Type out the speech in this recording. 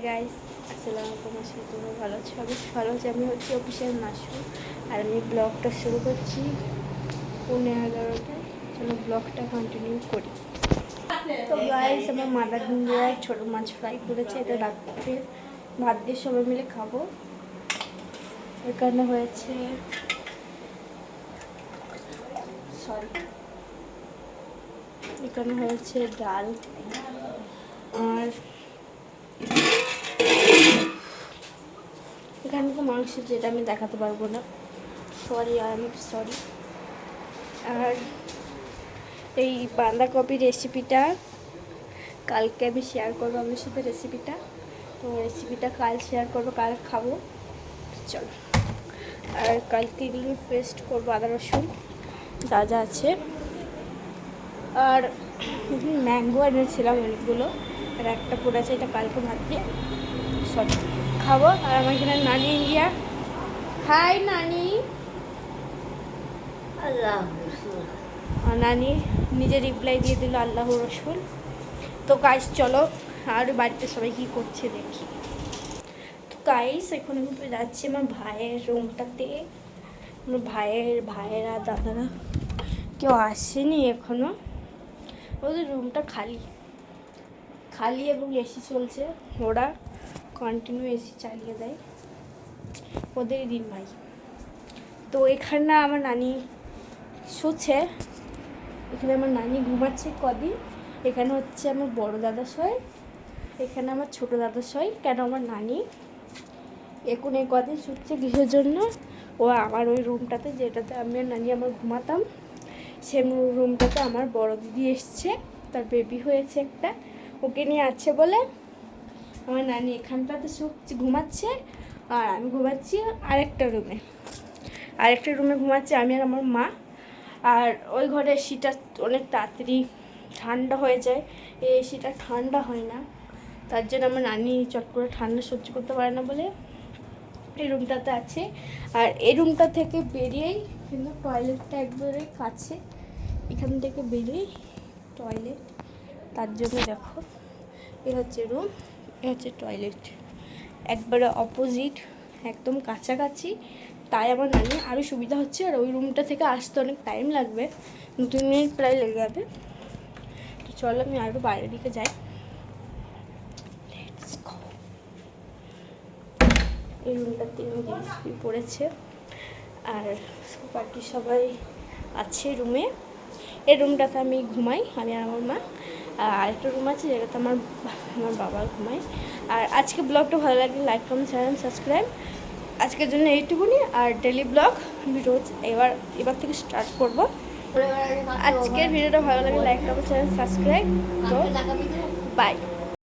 Guys আসসালামু আলাইকুম। আশা করি তোমরা ভালো আছো। ভালো আছি। আমি হচ্ছে অফিসের মাসু আর আমি ব্লগটা শুরু করছি 11:30টায়। চলো ব্লগটা কন্টিনিউ করি। তো গাইস আমার মাদার ইন্ডিয়া ছোটো মাছ ফ্রাই করেছে, এটা রাত্রে ভাত দিয়ে সবাই মিলে খাবো। এখানে হয়েছে এখানে হয়েছে ডাল আর এখানে তো মাংস, যেটা আমি দেখাতে পারবো না, সরি। আর এই বাঁধাকপি রেসিপিটা কালকে আমি শেয়ার করবো আপনার সাথে রেসিপিটা। তো রেসিপিটা কাল শেয়ার করবো, কাল খাবো। চলো। আর কালকে এগুলো পেস্ট করবো, আদা রসুন যা যা আছে। আর ম্যাঙ্গো এনেছিলাম অনেকগুলো, আর একটা পড়েছে, এটা কালকে ভাত দিয়ে খাবো। আর আমার এখানে নানি ইন্ডিয়া, হাই নানি। আর নানি নিজে রিপ্লাই দিয়ে দিল আল্লাহ রসুল। তো গাইস চলো আর বাড়িতে সবাই কী করছে দেখি। তো গাইস এখন আমি যাচ্ছি আমার ভাইয়ের রুমটাতে। আমার ভাইয়েরা দাদারা কেউ আসেনি এখনো, ওদের রুমটা খালি এবং এসি চলছে। ওরা কন্টিনিউ এসি চালিয়ে দেয়, ওদেরই দিন ভাই। তো এখানে আমার নানি শুচ্ছে, এখানে আমার নানি ঘুমাচ্ছে কদিন। এখানে হচ্ছে আমার বড় দাদা শোয়, এখানে আমার ছোট দাদা শোয়। কেন আমার নানি এখন এই কদিন শুচ্ছে কিসের জন্য? ও আমার ওই রুমটাতে, যেটাতে আমি আর নানি আমার ঘুমাতাম, সে রুমটাতে আমার বড় দিদি এসছে, তার বেবি হয়েছে একটা, ওকে নিয়ে আছে বলে আমার নানি এখানটাতে ঘুমাচ্ছে। আর আমি ঘুমাচ্ছি আরেকটা রুমে ঘুমাচ্ছি আমি আর আমার মা। আর ওই ঘরে এসিটা অনেক তাড়াতাড়ি ঠান্ডা হয়ে যায়, এই এসিটা ঠান্ডা হয় না, তার জন্য আমার নানি চট করে ঠান্ডা সহ্য করতে পারে না বলে এই রুমটাতে আছে। আর এই রুমটা থেকে বেরিয়েই কিন্তু টয়লেটটা একবারে কাছে, এখান থেকে বেরিয়েই টয়লেট, তার জন্য দেখো এ হচ্ছে রুম, এ হচ্ছে টয়লেট, একবারে অপোজিট, একদম কাছাকাছি। তাই আমার নানি আরও সুবিধা হচ্ছে। আর ওই রুমটা থেকে আসতে অনেক টাইম লাগবে, 2 মিনিট প্রায় লেগে যাবে। তো চলো আমি আরও বাইরের দিকে যাই। এই রুমটাতে জিনিস পড়েছে আর বাকি সবাই আছে রুমে। এই রুমটাতে আমি ঘুমাই, আমি আর আমার মা। আর আরেকটা রুম আছে যেটাতে আমার বাবা ঘুমায়। আর আজকে ব্লগটা ভালো লাগলে লাইক কমেন্ট চ্যানেল সাবস্ক্রাইব। আজকের জন্য এইটুকুনি। আর ডেলি ব্লগ আমি রোজ এবার থেকে স্টার্ট করব। আজকের ভিডিওটা ভালো লাগলে লাইক কমেন্ট চ্যানেল সাবস্ক্রাইব। তো বাই।